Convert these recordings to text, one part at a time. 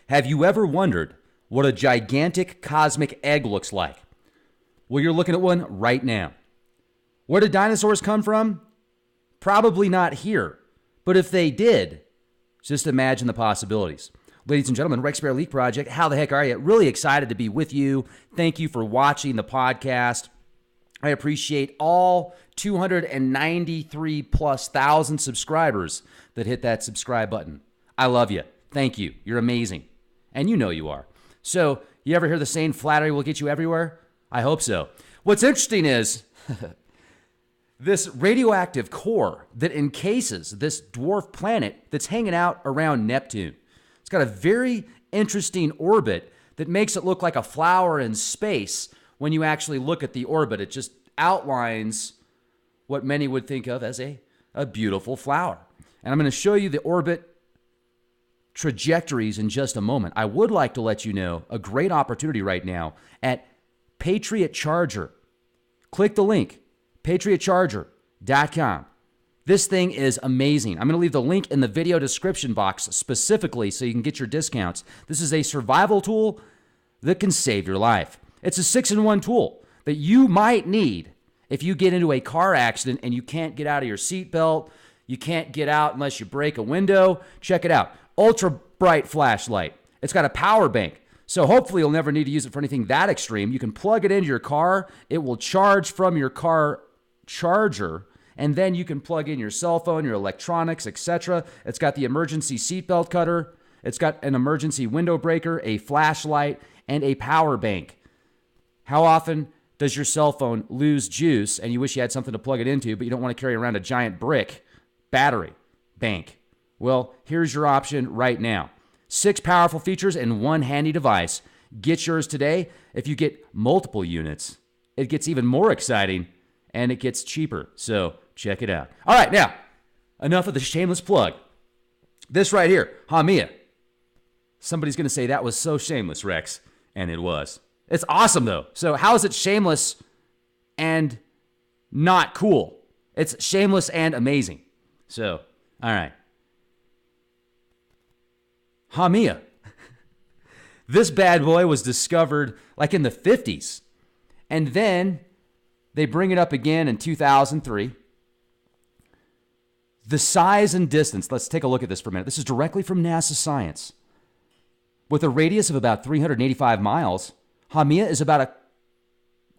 Have you ever wondered what a gigantic cosmic egg looks like? Well, you're looking at one right now. Where did dinosaurs come from? Probably not here. But if they did, just imagine the possibilities. Ladies and gentlemen, Rex Bear Leak Project, how the heck are you? Really excited to be with you. Thank you for watching the podcast. I appreciate all 293 plus thousand subscribers that hit that subscribe button. I love you. Thank you. You're amazing. And you know you are. So, you ever hear the saying, flattery will get you everywhere? I hope so. What's interesting is this radioactive core that encases this dwarf planet that's hanging out around Neptune. It's got a very interesting orbit that makes it look like a flower in space when you actually look at the orbit. It just outlines what many would think of as a beautiful flower. And I'm going to show you the orbit trajectories in just a moment. I would like to let you know a great opportunity right now at Patriot Charger. Click the link, patriotcharger.com. This thing is amazing. I'm going to leave the link in the video description box specifically so you can get your discounts. This is a survival tool that can save your life. It's a 6-in-1 tool that you might need if you get into a car accident and you can't get out of your seatbelt, you can't get out unless you break a window. Check it out. Ultra bright flashlight. It's got a power bank. So hopefully you'll never need to use it for anything that extreme. You can plug it into your car. It will charge from your car charger, and then you can plug in your cell phone, your electronics, etc. It's got the emergency seatbelt cutter. It's got an emergency window breaker, a flashlight, and a power bank. How often does your cell phone lose juice and you wish you had something to plug it into, but you don't want to carry around a giant brick battery bank? Well, here's your option right now. 6 powerful features in one handy device. Get yours today. If you get multiple units, it gets even more exciting and it gets cheaper. So check it out. All right, now, enough of the shameless plug. This right here, Hamiya. Somebody's going to say that was so shameless, Rex. And it was. It's awesome, though. So how is it shameless and not cool? It's shameless and amazing. So, all right. Hamiya. This bad boy was discovered like in the 50s. And then they bring it up again in 2003. The size and distance, let's take a look at this for a minute. This is directly from NASA Science. With a radius of about 385 miles, Hamiya is about a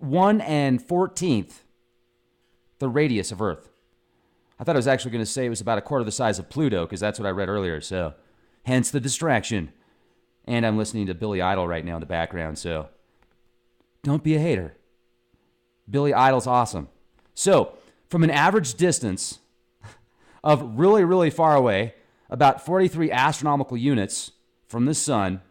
1/14 the radius of Earth. I thought I was actually going to say it was about a quarter the size of Pluto, because that's what I read earlier, so hence the distraction. And I'm listening to Billy Idol right now in the background, so don't be a hater. Billy Idol's awesome. So, from an average distance of really, really far away, about 43 astronomical units from the sun,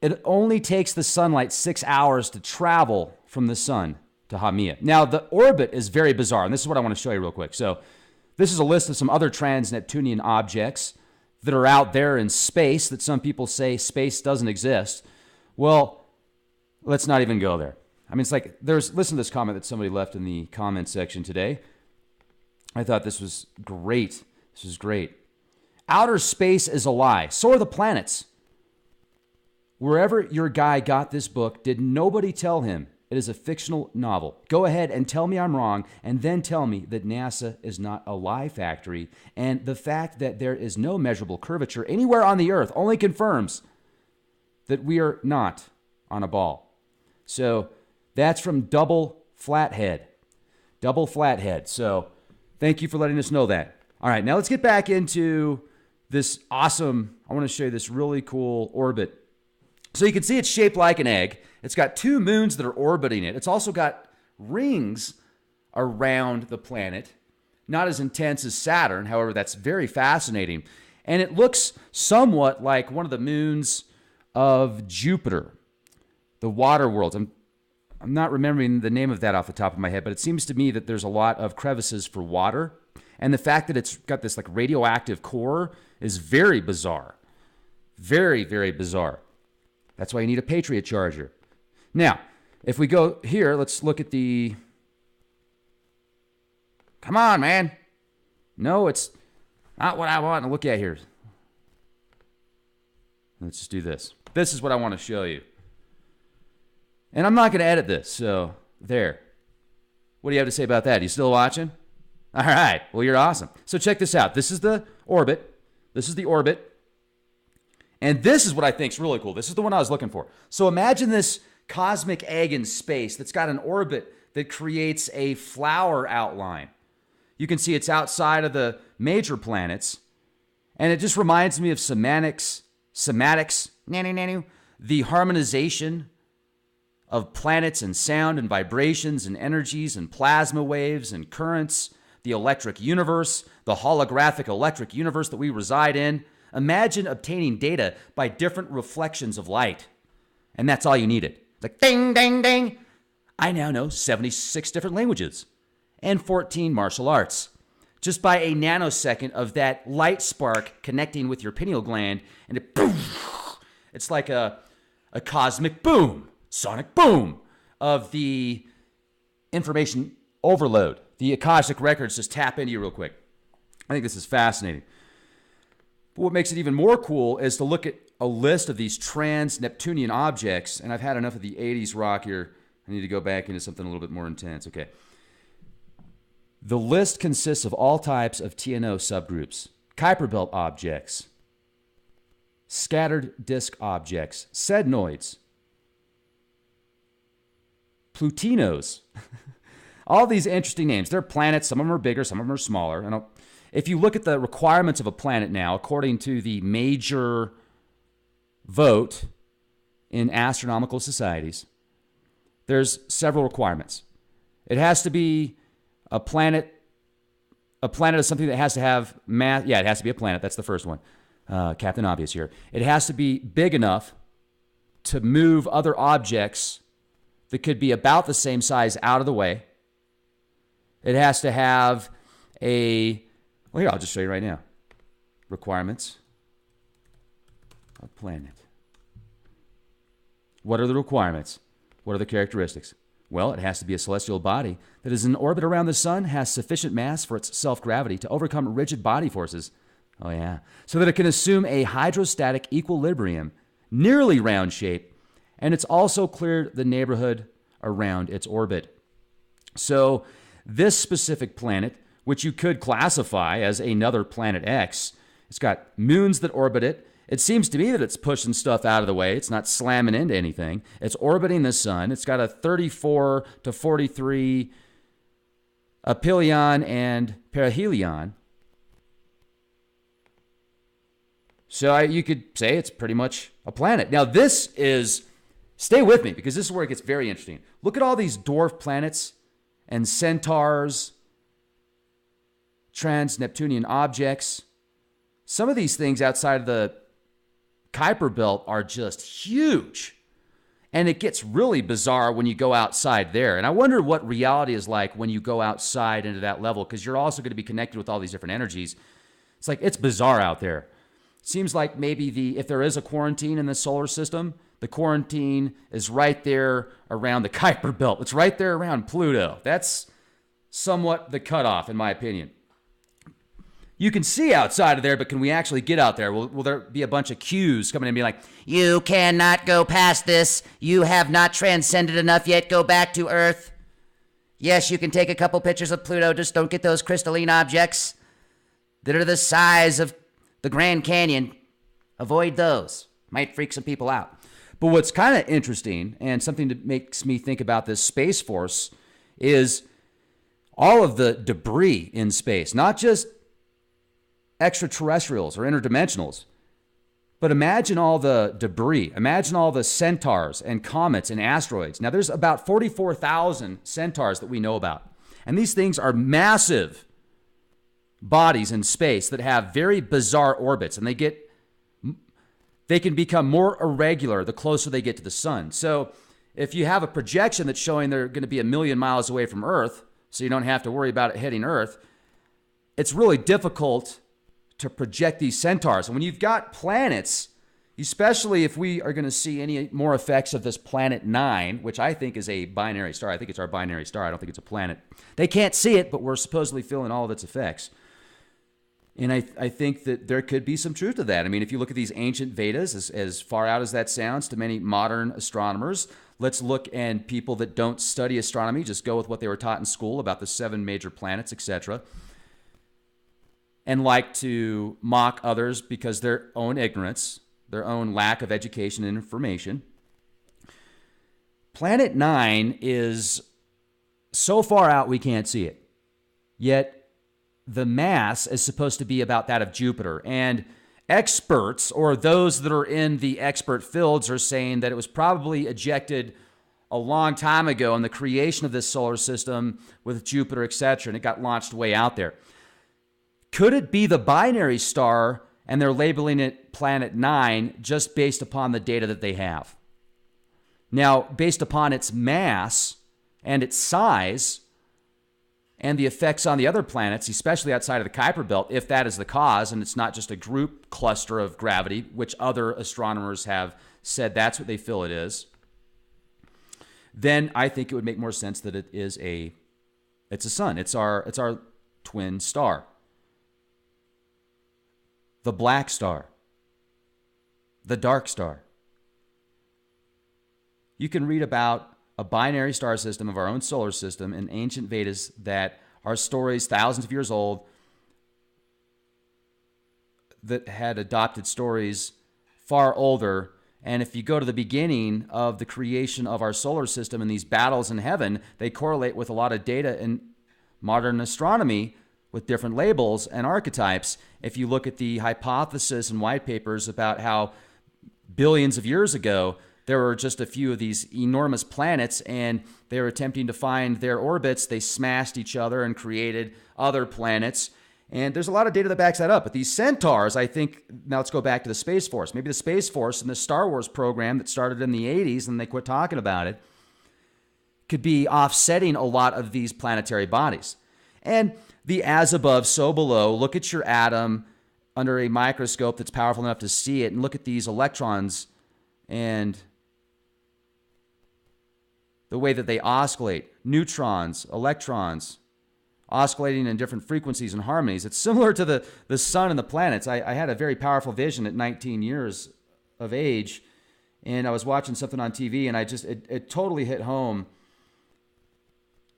it only takes the sunlight 6 hours to travel from the sun to Hamiya. Now, the orbit is very bizarre, and this is what I want to show you real quick. So, this is a list of some other trans-Neptunian objects that are out there in space that some people say space doesn't exist. Well, let's not even go there. I mean, it's like, listen to this comment that somebody left in the comment section today. I thought this was great. This is great. Outer space is a lie. So are the planets. Wherever your guy got this book, did nobody tell him it is a fictional novel? Go ahead and tell me I'm wrong, and then tell me that NASA is not a lie factory, and the fact that there is no measurable curvature anywhere on the Earth only confirms that we are not on a ball. So that's from Double Flathead. Double Flathead. So thank you for letting us know that. All right, now let's get back into this awesome, I want to show you this really cool orbit. So you can see it's shaped like an egg. It's got 2 moons that are orbiting it. It's also got rings around the planet. Not as intense as Saturn, however, that's very fascinating. And it looks somewhat like one of the moons of Jupiter, the water world. I'm not remembering the name of that off the top of my head, but it seems to me that there's a lot of crevices for water. And the fact that it's got this like radioactive core is very bizarre. Very, very bizarre. That's why you need a Patriot Charger. Now, if we go here, let's look at the... Come on, man. No, it's not what I want to look at here. Let's just do this. This is what I want to show you. And I'm not going to edit this, so there. What do you have to say about that? You still watching? All right. Well, you're awesome. So check this out. This is the orbit. This is the orbit. And this is what I think is really cool. This is the one I was looking for. So imagine this cosmic egg in space that's got an orbit that creates a flower outline. You can see it's outside of the major planets. And it just reminds me of semantics, the harmonization of planets and sound and vibrations and energies and plasma waves and currents, the electric universe, the holographic electric universe that we reside in. Imagine obtaining data by different reflections of light. And that's all you needed. It's like ding, ding, ding. I now know 76 different languages and 14 martial arts. Just by a nanosecond of that light spark connecting with your pineal gland, and it's like a cosmic boom, sonic boom of the information overload. The Akashic records just tap into you real quick. I think this is fascinating. But what makes it even more cool is to look at a list of these trans-Neptunian objects, and I've had enough of the 80s rock here. I need to go back into something a little bit more intense. Okay. The list consists of all types of TNO subgroups, Kuiper Belt objects, scattered disk objects, sednoids, Plutinos, all these interesting names. They're planets. Some of them are bigger, some of them are smaller. And if you look at the requirements of a planet now, according to the major vote in astronomical societies, there's several requirements. It has to be a planet is something that has to have mass. Yeah, it has to be a planet. That's the first one. Captain Obvious here. It has to be big enough to move other objects that could be about the same size out of the way. It has to have well, here, I'll just show you right now. Requirements of planet. What are the requirements? What are the characteristics? Well, it has to be a celestial body that is in orbit around the sun, has sufficient mass for its self-gravity to overcome rigid body forces. Oh, yeah. So that it can assume a hydrostatic equilibrium, nearly round shape, and it's also cleared the neighborhood around its orbit. So this specific planet, which you could classify as another planet X, it's got moons that orbit it. It seems to me that it's pushing stuff out of the way. It's not slamming into anything. It's orbiting the sun. It's got a 34 to 43 aphelion and perihelion. So you could say it's pretty much a planet. Now stay with me because this is where it gets very interesting. Look at all these dwarf planets and centaurs, trans-Neptunian objects. Some of these things outside of the Kuiper Belt are just huge. And it gets really bizarre when you go outside there. And I wonder what reality is like when you go outside into that level, because you're also going to be connected with all these different energies. It's like, it's bizarre out there. It seems like maybe if there is a quarantine in the solar system, the quarantine is right there around the Kuiper Belt. It's right there around Pluto. That's somewhat the cutoff, in my opinion. You can see outside of there, but can we actually get out there? Will there be a bunch of cues coming in and be like, you cannot go past this. You have not transcended enough yet. Go back to Earth. Yes, you can take a couple pictures of Pluto. Just don't get those crystalline objects that are the size of the Grand Canyon. Avoid those. Might freak some people out. But what's kind of interesting and something that makes me think about this Space Force is all of the debris in space, not just extraterrestrials or interdimensionals. But imagine all the debris. Imagine all the centaurs and comets and asteroids. Now, there's about 44,000 centaurs that we know about. And these things are massive bodies in space that have very bizarre orbits. And they can become more irregular the closer they get to the sun. So if you have a projection that's showing they're going to be 1 million miles away from Earth, so you don't have to worry about it hitting Earth, it's really difficult to project these centaurs. And when you've got planets, especially if we are going to see any more effects of this planet 9, which I think is a binary star. I think it's our binary star. I don't think it's a planet. They can't see it, but we're supposedly feeling all of its effects. And I think that there could be some truth to that. I mean, if you look at these ancient Vedas, as far out as that sounds to many modern astronomers, let's look, and people that don't study astronomy just go with what they were taught in school about the 7 major planets, etc., and like to mock others because their own ignorance, their own lack of education and information. Planet 9 is so far out we can't see it. Yet the mass is supposed to be about that of Jupiter. And experts, or those that are in the expert fields, are saying that it was probably ejected a long time ago in the creation of this solar system with Jupiter, etc., and it got launched way out there. Could it be the binary star and they're labeling it Planet 9 just based upon the data that they have? Now, based upon its mass and its size and the effects on the other planets, especially outside of the Kuiper Belt, if that is the cause, and it's not just a group cluster of gravity, which other astronomers have said that's what they feel it is, then I think it would make more sense that it's a sun. It's our twin star. The black star. The dark star. You can read about a binary star system of our own solar system in ancient Vedas that are stories thousands of years old that had adopted stories far older. And if you go to the beginning of the creation of our solar system and these battles in heaven, they correlate with a lot of data in modern astronomy with different labels and archetypes. If you look at the hypothesis and white papers about how billions of years ago, there were just a few of these enormous planets and they were attempting to find their orbits. They smashed each other and created other planets. And there's a lot of data that backs that up. But these centaurs, I think, now let's go back to the Space Force. Maybe the Space Force and the Star Wars program that started in the 80s and they quit talking about it could be offsetting a lot of these planetary bodies. And the as above, so below, look at your atom under a microscope that's powerful enough to see it and look at these electrons and the way that they oscillate. Neutrons, electrons, oscillating in different frequencies and harmonies. It's similar to the sun and the planets. I had a very powerful vision at 19 years of age, and I was watching something on TV, and it totally hit home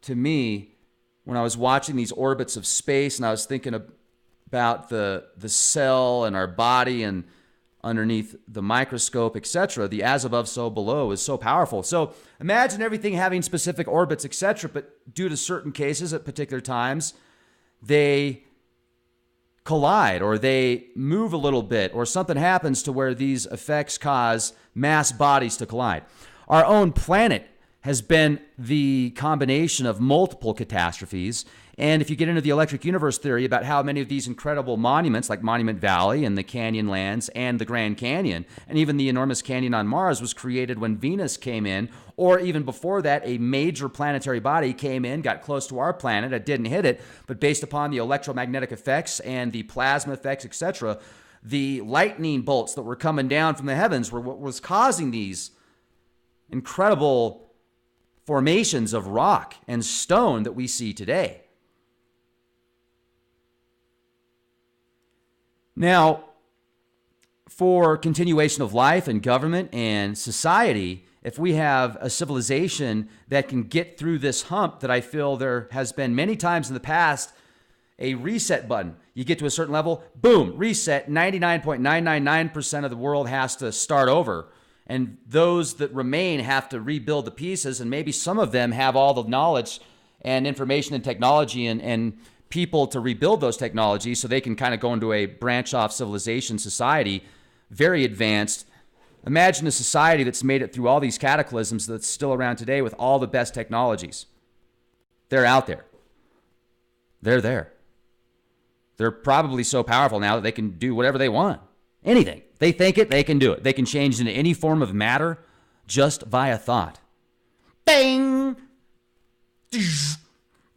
to me when I was watching these orbits of space, and I was thinking about the cell and our body and underneath the microscope, etc. The as above, so below is so powerful. So imagine everything having specific orbits, etc., but due to certain cases at particular times, they collide or they move a little bit or something happens to where these effects cause mass bodies to collide. Our own planet has been the combination of multiple catastrophes. And if you get into the electric universe theory about how many of these incredible monuments like Monument Valley and the Canyon Lands and the Grand Canyon and even the enormous canyon on Mars was created when Venus came in, or even before that, a major planetary body came in, got close to our planet, it didn't hit it, but based upon the electromagnetic effects and the plasma effects, etc., the lightning bolts that were coming down from the heavens were what was causing these incredible formations of rock and stone that we see today. Now, for continuation of life and government and society, if we have a civilization that can get through this hump that I feel there has been many times in the past, a reset button. You get to a certain level, boom, reset, 99.999% of the world has to start over. And those that remain have to rebuild the pieces, and maybe some of them have all the knowledge and information and technology and people to rebuild those technologies so they can kind of go into a branch-off civilization society, very advanced. Imagine a society that's made it through all these cataclysms that's still around today with all the best technologies. They're out there. They're there. They're probably so powerful now that they can do whatever they want. Anything. They think it, they can do it. They can change into any form of matter just via thought. Bang! You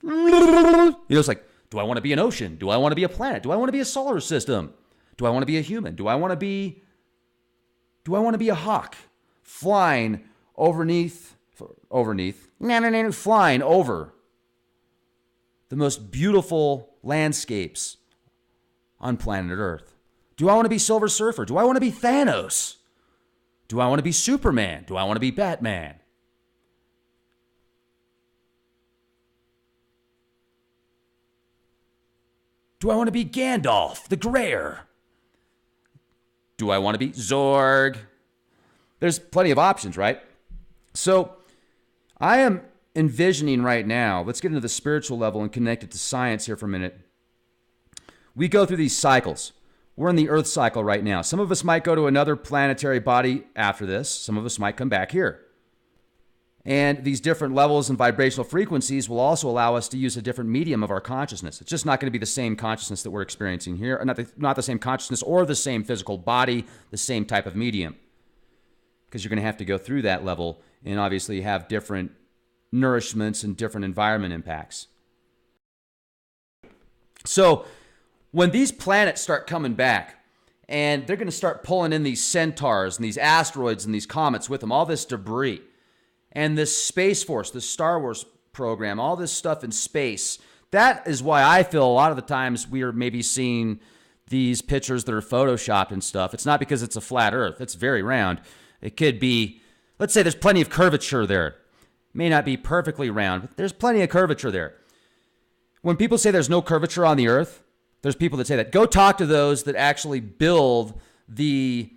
know, it's like, do I want to be an ocean? Do I want to be a planet? Do I want to be a solar system? Do I want to be a human? Do I want to be a hawk flying flying over the most beautiful landscapes on planet Earth? Do I want to be Silver Surfer? Do I want to be Thanos? Do I want to be Superman? Do I want to be Batman? Do I want to be Gandalf the Grayer? Do I want to be Zorg? There's plenty of options, right? So I am envisioning right now, let's get into the spiritual level and connect it to science here for a minute. We go through these cycles. We're in the Earth cycle right now. Some of us might go to another planetary body after this. Some of us might come back here. And these different levels and vibrational frequencies will also allow us to use a different medium of our consciousness. It's just not going to be the same consciousness that we're experiencing here, not the same consciousness or the same physical body, the same type of medium. Because you're going to have to go through that level and obviously have different nourishments and different environment impacts. So when these planets start coming back, and they're going to start pulling in these centaurs and these asteroids and these comets with them, all this debris, and this Space Force, this Star Wars program, all this stuff in space, that is why I feel a lot of the times we are maybe seeing these pictures that are photoshopped and stuff. It's not because it's a flat Earth. It's very round. It could be, let's say there's plenty of curvature there. It may not be perfectly round, but there's plenty of curvature there. When people say there's no curvature on the Earth, there's people that say that. Go talk to those that actually build the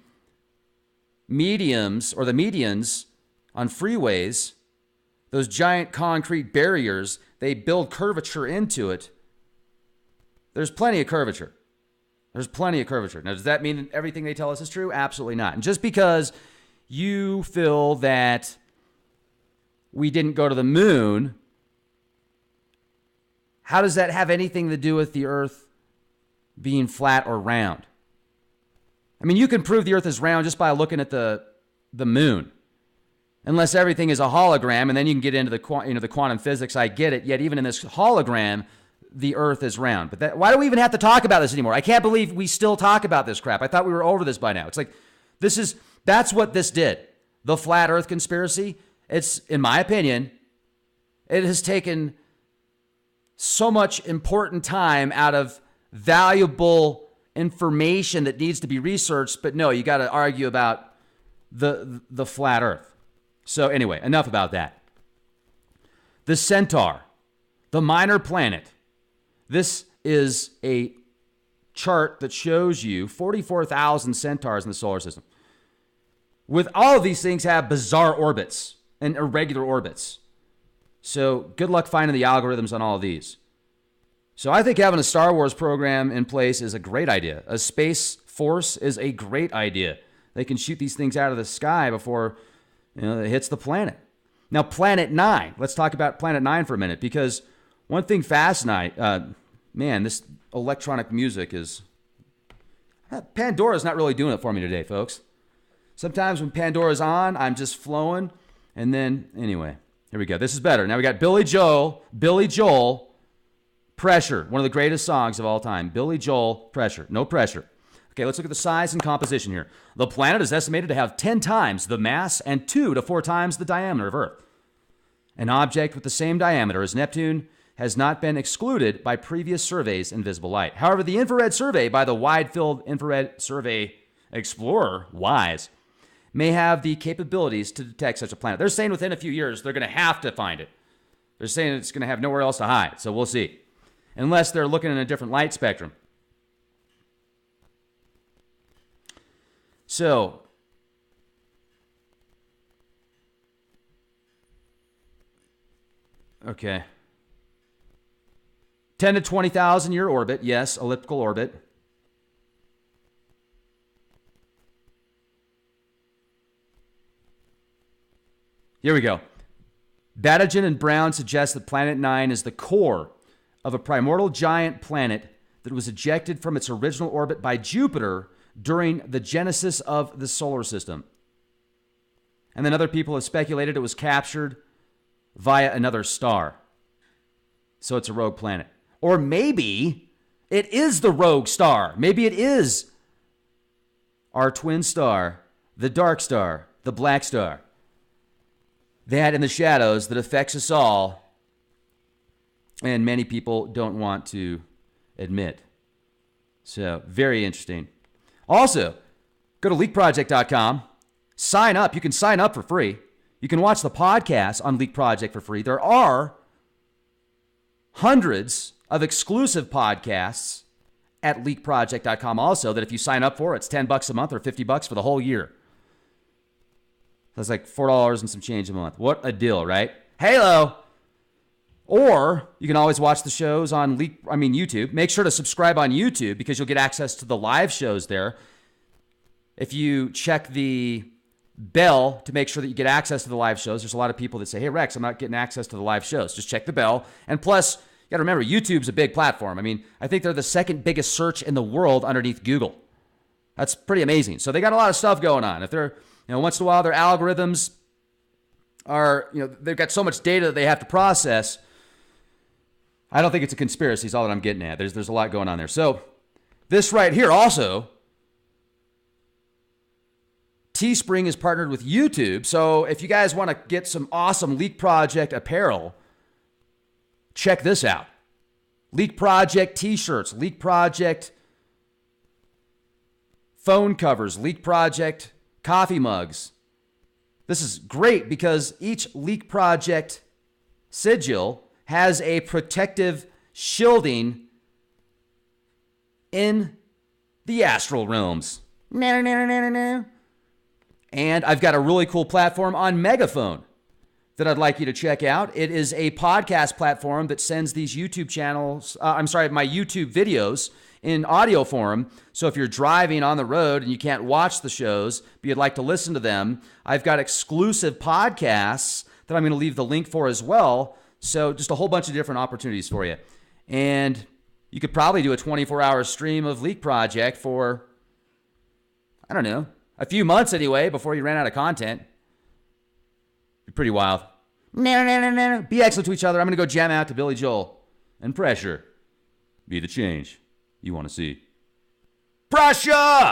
mediums or the medians on freeways, those giant concrete barriers, they build curvature into it. There's plenty of curvature. There's plenty of curvature. Now, does that mean everything they tell us is true? Absolutely not. And just because you feel that we didn't go to the moon, how does that have anything to do with the Earth being flat or round? I mean, you can prove the Earth is round just by looking at the moon. Unless everything is a hologram, and then you can get into the quantum physics. I get it. Yet even in this hologram, the Earth is round. But why do we even have to talk about this anymore? I can't believe we still talk about this crap. I thought we were over this by now. It's like that's what this did. The flat Earth conspiracy. It's, in my opinion, it has taken so much important time out of valuable information that needs to be researched. But no, you got to argue about the flat Earth. So anyway, enough about that. The Centaur, the minor planet. This is a chart that shows you 44,000 centaurs in the solar system. With all of these things have bizarre orbits and irregular orbits. So good luck finding the algorithms on all of these. So I think having a Star Wars program in place is a great idea. A Space Force is a great idea. They can shoot these things out of the sky before it hits the planet. Now, Planet 9. Let's talk about Planet 9 for a minute, because one thing fascinates, this electronic music is... Pandora's not really doing it for me today, folks. Sometimes when Pandora's on, I'm just flowing, and then, anyway, here we go. This is better. Now we got Billy Joel, Pressure, one of the greatest songs of all time. Billy Joel, Pressure, no pressure. Okay, let's look at the size and composition here. The planet is estimated to have 10 times the mass and 2 to 4 times the diameter of Earth. An object with the same diameter as Neptune has not been excluded by previous surveys in visible light. However, the infrared survey by the Wide Field Infrared Survey Explorer, WISE, may have the capabilities to detect such a planet. They're saying within a few years they're going to have to find it. They're saying it's going to have nowhere else to hide, so we'll see. Unless they're looking in a different light spectrum. So, okay. 10 to 20,000 year orbit. Yes, elliptical orbit. Here we go. Badagen and Brown suggest that Planet 9 is the core of a primordial giant planet that was ejected from its original orbit by Jupiter during the genesis of the solar system. And then other people have speculated it was captured via another star. So it's a rogue planet. Or maybe it is the rogue star. Maybe it is our twin star, the dark star, the black star. That in the shadows that affects us all, and many people don't want to admit. So very interesting. Also, go to leakproject.com. Sign up. You can sign up for free. You can watch the podcast on Leak Project for free. There are hundreds of exclusive podcasts at leakproject.com also that if you sign up for, it's $10 a month or $50 for the whole year. That's like $4 and some change a month. What a deal, right? Halo. Or you can always watch the shows on YouTube. Make sure to subscribe on YouTube because you'll get access to the live shows there. If you check the bell to make sure that you get access to the live shows, there's a lot of people that say, hey, Rex, I'm not getting access to the live shows. Just check the bell. And plus, you got to remember, YouTube's a big platform. I think they're the second biggest search in the world underneath Google. That's pretty amazing. So they got a lot of stuff going on. If they're, once in a while, their algorithms are, they've got so much data that they have to process. I don't think it's a conspiracy is all that I'm getting at. There's a lot going on there. So this right here also, Teespring is partnered with YouTube. So if you guys want to get some awesome Leak Project apparel, check this out. Leak Project t-shirts, Leak Project phone covers, Leak Project coffee mugs. This is great because each Leak Project sigil has a protective shielding in the astral realms. And I've got a really cool platform on Megaphone that I'd like you to check out. It is a podcast platform that sends these YouTube channels, my YouTube videos in audio form. So if you're driving on the road and you can't watch the shows, but you'd like to listen to them, I've got exclusive podcasts that I'm going to leave the link for as well. So just a whole bunch of different opportunities for you. And you could probably do a 24-hour stream of Leak Project for, I don't know, a few months anyway before you ran out of content. Be pretty wild. No. Be excellent to each other. I'm going to go jam out to Billy Joel. And pressure. Be the change you want to see. Pressure!